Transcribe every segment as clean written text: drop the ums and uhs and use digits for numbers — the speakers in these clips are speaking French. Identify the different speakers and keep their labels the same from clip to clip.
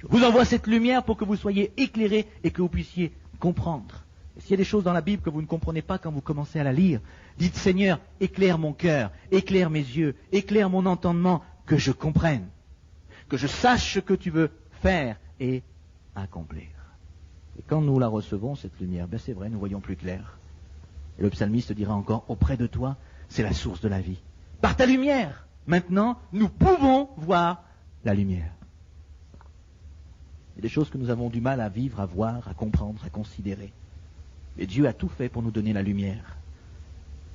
Speaker 1: Je vous envoie cette lumière pour que vous soyez éclairés et que vous puissiez comprendre. Et s'il y a des choses dans la Bible que vous ne comprenez pas quand vous commencez à la lire, dites Seigneur, éclaire mon cœur, éclaire mes yeux, éclaire mon entendement, que je comprenne, que je sache ce que tu veux faire et accomplir. Et quand nous la recevons, cette lumière, ben c'est vrai, nous voyons plus clair. Et le psalmiste dira encore, auprès de toi, c'est la source de la vie. Par ta lumière, maintenant, nous pouvons voir la lumière. Il y a des choses que nous avons du mal à vivre, à voir, à comprendre, à considérer. Et Dieu a tout fait pour nous donner la lumière.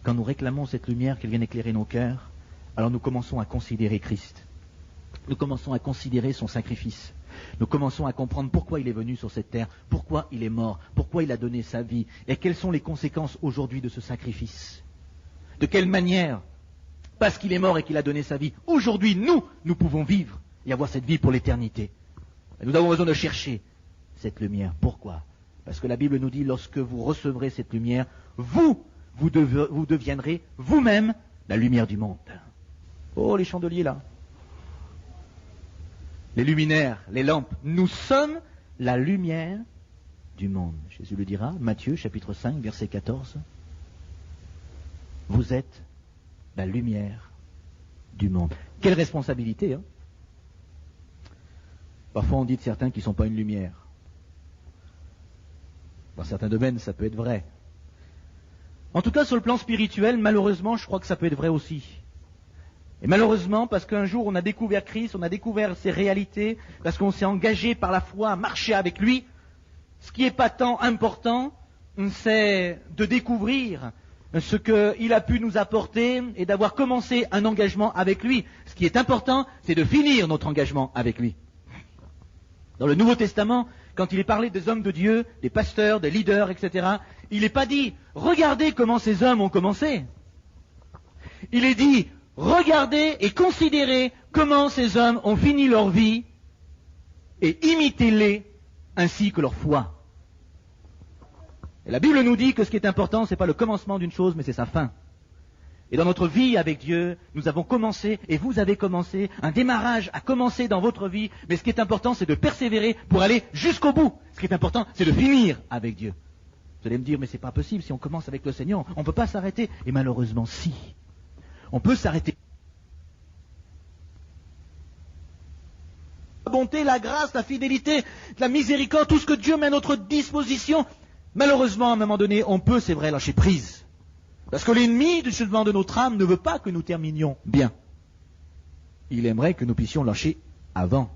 Speaker 1: Quand nous réclamons cette lumière, qu'elle vienne éclairer nos cœurs, alors nous commençons à considérer Christ. Nous commençons à considérer son sacrifice. Nous commençons à comprendre pourquoi il est venu sur cette terre, pourquoi il est mort, pourquoi il a donné sa vie, et quelles sont les conséquences aujourd'hui de ce sacrifice. De quelle manière, parce qu'il est mort et qu'il a donné sa vie, aujourd'hui, nous pouvons vivre et avoir cette vie pour l'éternité. Et nous avons besoin de chercher cette lumière. Pourquoi ? Parce que la Bible nous dit, lorsque vous recevrez cette lumière, vous deviendrez vous-même la lumière du monde. Oh, les chandeliers là. Les luminaires, les lampes, nous sommes la lumière du monde. Jésus le dira, Matthieu chapitre 5, verset 14. Vous êtes la lumière du monde. Quelle responsabilité, hein ? Parfois on dit de certains qui ne sont pas une lumière. Dans certains domaines, ça peut être vrai. En tout cas, sur le plan spirituel, malheureusement, je crois que ça peut être vrai aussi. Et malheureusement, parce qu'un jour, on a découvert Christ, on a découvert ses réalités, parce qu'on s'est engagé par la foi à marcher avec lui, ce qui n'est pas tant important, c'est de découvrir ce qu'il a pu nous apporter et d'avoir commencé un engagement avec lui. Ce qui est important, c'est de finir notre engagement avec lui. Dans le Nouveau Testament, quand il est parlé des hommes de Dieu, des pasteurs, des leaders, etc., il n'est pas dit « Regardez comment ces hommes ont commencé ». Il est dit « Regardez et considérez comment ces hommes ont fini leur vie et imitez-les ainsi que leur foi ». Et la Bible nous dit que ce qui est important, ce n'est pas le commencement d'une chose, mais c'est sa fin. Et dans notre vie avec Dieu, nous avons commencé, et vous avez commencé, un démarrage a commencé dans votre vie, mais ce qui est important, c'est de persévérer pour aller jusqu'au bout. Ce qui est important, c'est de finir avec Dieu. Vous allez me dire, mais c'est pas possible, si on commence avec le Seigneur, on ne peut pas s'arrêter. Et malheureusement, si. On peut s'arrêter. La bonté, la grâce, la fidélité, la miséricorde, tout ce que Dieu met à notre disposition, malheureusement, à un moment donné, on peut, c'est vrai, lâcher prise. Parce que l'ennemi du jugement de notre âme ne veut pas que nous terminions bien. Il aimerait que nous puissions lâcher avant.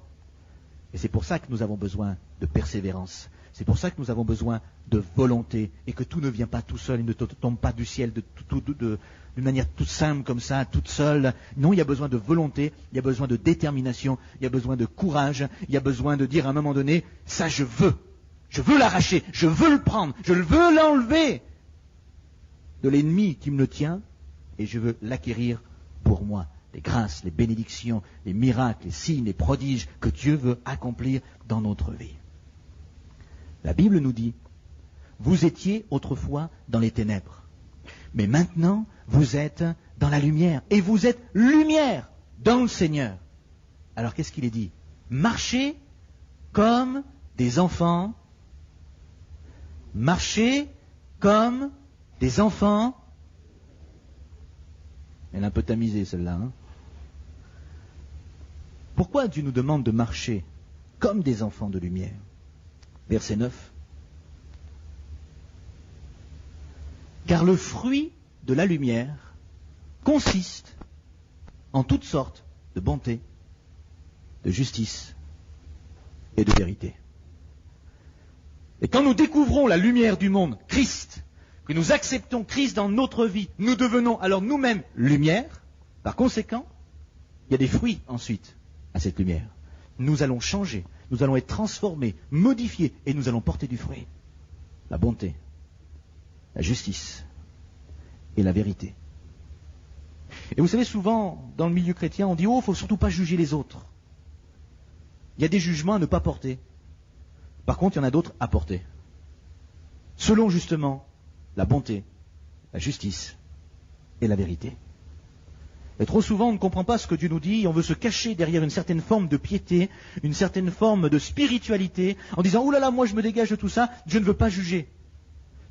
Speaker 1: Et c'est pour ça que nous avons besoin de persévérance. C'est pour ça que nous avons besoin de volonté. Et que tout ne vient pas tout seul, il ne tombe pas du ciel d'une manière toute simple comme ça, toute seule. Non, il y a besoin de volonté, il y a besoin de détermination, il y a besoin de courage, il y a besoin de dire à un moment donné, ça je veux l'arracher, je veux le prendre, je veux l'enlever de l'ennemi qui me le tient, et je veux l'acquérir pour moi. Les grâces, les bénédictions, les miracles, les signes, les prodiges que Dieu veut accomplir dans notre vie. La Bible nous dit, vous étiez autrefois dans les ténèbres, mais maintenant vous êtes dans la lumière, et vous êtes lumière dans le Seigneur. Alors qu'est-ce qu'il est dit ? Marchez comme des enfants, marchez comme des enfants. Elle est un peu tamisée celle-là. Hein. Pourquoi Dieu nous demande de marcher comme des enfants de lumière ? Verset 9. Car le fruit de la lumière consiste en toutes sortes de bonté, de justice et de vérité. Et quand nous découvrons la lumière du monde, Christ, que nous acceptons Christ dans notre vie, nous devenons alors nous-mêmes lumière. Par conséquent, il y a des fruits ensuite à cette lumière. Nous allons changer, nous allons être transformés, modifiés, et nous allons porter du fruit. La bonté, la justice et la vérité. Et vous savez, souvent, dans le milieu chrétien, on dit « Oh, il ne faut surtout pas juger les autres ». Il y a des jugements à ne pas porter. Par contre, il y en a d'autres à porter. Selon justement la bonté, la justice et la vérité. Et trop souvent, on ne comprend pas ce que Dieu nous dit, et on veut se cacher derrière une certaine forme de piété, une certaine forme de spiritualité, en disant « Ouh là là, moi je me dégage de tout ça, je ne veux pas juger ».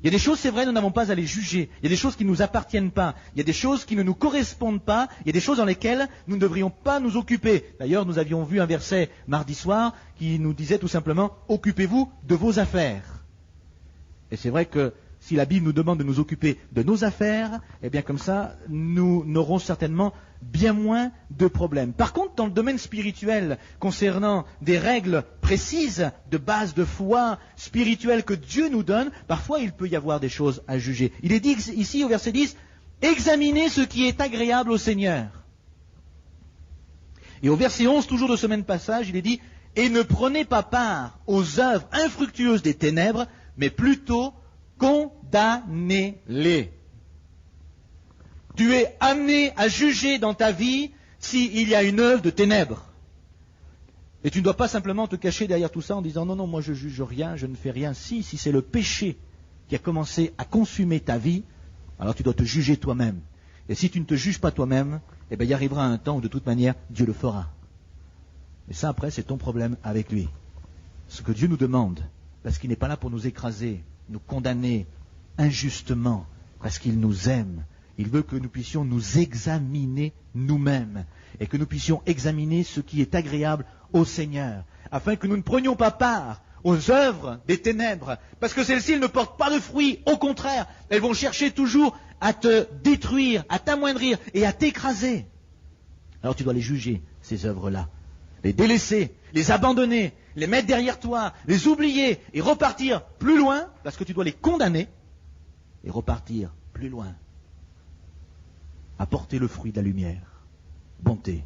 Speaker 1: Il y a des choses, c'est vrai, nous n'avons pas à les juger. Il y a des choses qui ne nous appartiennent pas. Il y a des choses qui ne nous correspondent pas. Il y a des choses dans lesquelles nous ne devrions pas nous occuper. D'ailleurs, nous avions vu un verset mardi soir qui nous disait tout simplement « Occupez-vous de vos affaires ». Et c'est vrai que si la Bible nous demande de nous occuper de nos affaires, eh bien comme ça, nous n'aurons certainement bien moins de problèmes. Par contre, dans le domaine spirituel, concernant des règles précises de base de foi spirituelle que Dieu nous donne, parfois il peut y avoir des choses à juger. Il est dit ici au verset 10, « Examinez ce qui est agréable au Seigneur ». Et au verset 11, toujours de ce même passage, il est dit, « Et ne prenez pas part aux œuvres infructueuses des ténèbres, mais plutôt condamnez-les. » Tu es amené à juger dans ta vie s'il y a une œuvre de ténèbres. Et tu ne dois pas simplement te cacher derrière tout ça en disant « Non, non, moi je juge rien, je ne fais rien. » Si c'est le péché qui a commencé à consumer ta vie, alors tu dois te juger toi-même. Et si tu ne te juges pas toi-même, eh bien il arrivera un temps où de toute manière Dieu le fera. Mais ça après c'est ton problème avec lui. Ce que Dieu nous demande, parce qu'il n'est pas là pour nous écraser, nous condamner injustement, parce qu'il nous aime. Il veut que nous puissions nous examiner nous-mêmes et que nous puissions examiner ce qui est agréable au Seigneur, afin que nous ne prenions pas part aux œuvres des ténèbres, parce que celles-ci ne portent pas de fruits, au contraire, elles vont chercher toujours à te détruire, à t'amoindrir et à t'écraser. Alors tu dois les juger, ces œuvres-là, les délaisser, les abandonner, les mettre derrière toi, les oublier et repartir plus loin, parce que tu dois les condamner et repartir plus loin. Apporter le fruit de la lumière, bonté,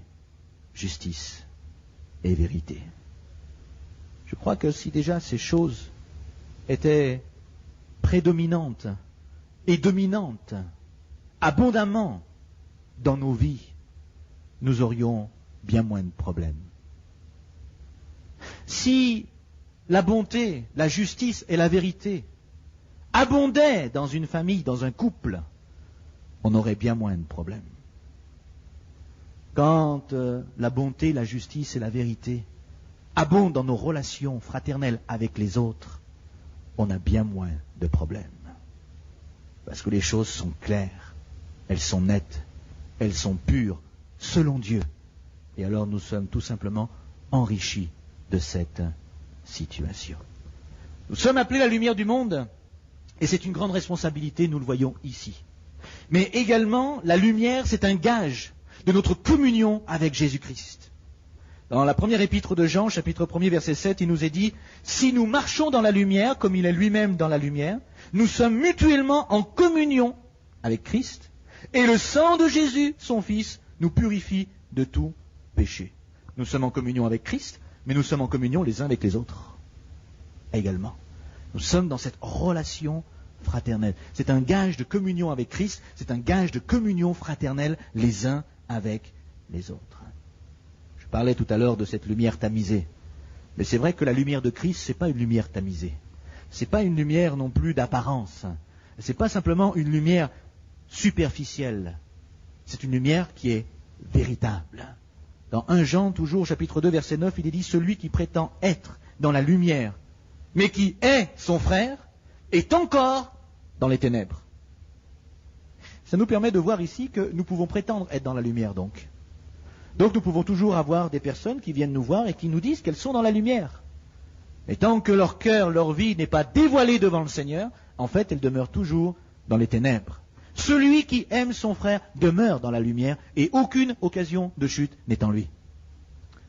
Speaker 1: justice et vérité. Je crois que si déjà ces choses étaient prédominantes et dominantes abondamment dans nos vies, nous aurions bien moins de problèmes. Si la bonté, la justice et la vérité abondaient dans une famille, dans un couple, on aurait bien moins de problèmes. Quand la bonté, la justice et la vérité abondent dans nos relations fraternelles avec les autres, on a bien moins de problèmes. Parce que les choses sont claires, elles sont nettes, elles sont pures, selon Dieu. Et alors nous sommes tout simplement enrichis de cette situation. Nous sommes appelés la lumière du monde, et c'est une grande responsabilité, nous le voyons ici. Mais également, la lumière, c'est un gage de notre communion avec Jésus-Christ. Dans la première épître de Jean, chapitre 1er, verset 7, il nous est dit « Si nous marchons dans la lumière, comme il est lui-même dans la lumière, nous sommes mutuellement en communion avec Christ, et le sang de Jésus, son Fils, nous purifie de tout péché. » Nous sommes en communion avec Christ, mais nous sommes en communion les uns avec les autres également. Nous sommes dans cette relation fraternelle. C'est un gage de communion avec Christ, c'est un gage de communion fraternelle les uns avec les autres. Je parlais tout à l'heure de cette lumière tamisée. Mais c'est vrai que la lumière de Christ, ce n'est pas une lumière tamisée. Ce n'est pas une lumière non plus d'apparence. Ce n'est pas simplement une lumière superficielle. C'est une lumière qui est véritable. Dans 1 Jean, toujours, chapitre 2, verset 9, il est dit « Celui qui prétend être dans la lumière, mais qui est son frère, est encore dans les ténèbres. » Ça nous permet de voir ici que nous pouvons prétendre être dans la lumière donc. Donc nous pouvons toujours avoir des personnes qui viennent nous voir et qui nous disent qu'elles sont dans la lumière. Et tant que leur cœur, leur vie n'est pas dévoilée devant le Seigneur, en fait elles demeurent toujours dans les ténèbres. Celui qui aime son frère demeure dans la lumière et aucune occasion de chute n'est en lui.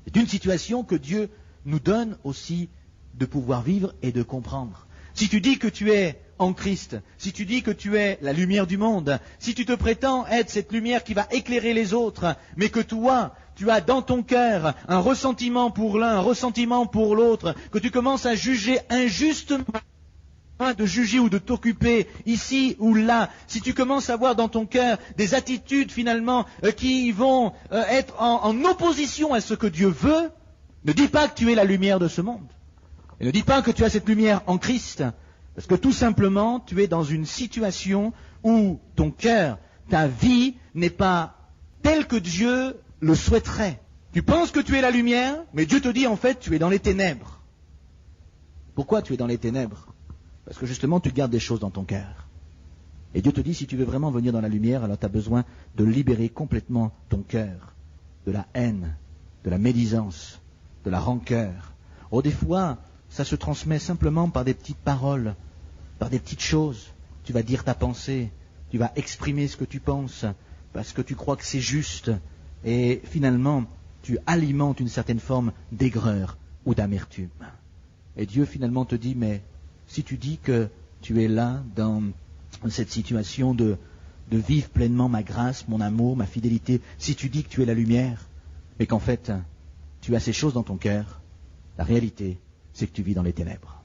Speaker 1: C'est une situation que Dieu nous donne aussi de pouvoir vivre et de comprendre. Si tu dis que tu es en Christ, si tu dis que tu es la lumière du monde, si tu te prétends être cette lumière qui va éclairer les autres, mais que toi, tu as dans ton cœur un ressentiment pour l'un, un ressentiment pour l'autre, que tu commences à juger injustement, de juger ou de t'occuper ici ou là, si tu commences à voir dans ton cœur des attitudes finalement qui vont être en opposition à ce que Dieu veut, ne dis pas que tu es la lumière de ce monde. Et ne dis pas que tu as cette lumière en Christ, parce que tout simplement, tu es dans une situation où ton cœur, ta vie n'est pas tel que Dieu le souhaiterait. Tu penses que tu es la lumière, mais Dieu te dit en fait tu es dans les ténèbres. Pourquoi tu es dans les ténèbres? Parce que justement tu gardes des choses dans ton cœur. Et Dieu te dit si tu veux vraiment venir dans la lumière, alors tu as besoin de libérer complètement ton cœur de la haine, de la médisance, de la rancœur. Oh, des fois, ça se transmet simplement par des petites paroles, par des petites choses. Tu vas dire ta pensée, tu vas exprimer ce que tu penses, parce que tu crois que c'est juste, et finalement, tu alimentes une certaine forme d'aigreur ou d'amertume. Et Dieu finalement te dit, mais si tu dis que tu es là dans cette situation de vivre pleinement ma grâce, mon amour, ma fidélité, si tu dis que tu es la lumière, mais qu'en fait, tu as ces choses dans ton cœur, la réalité, c'est que tu vis dans les ténèbres.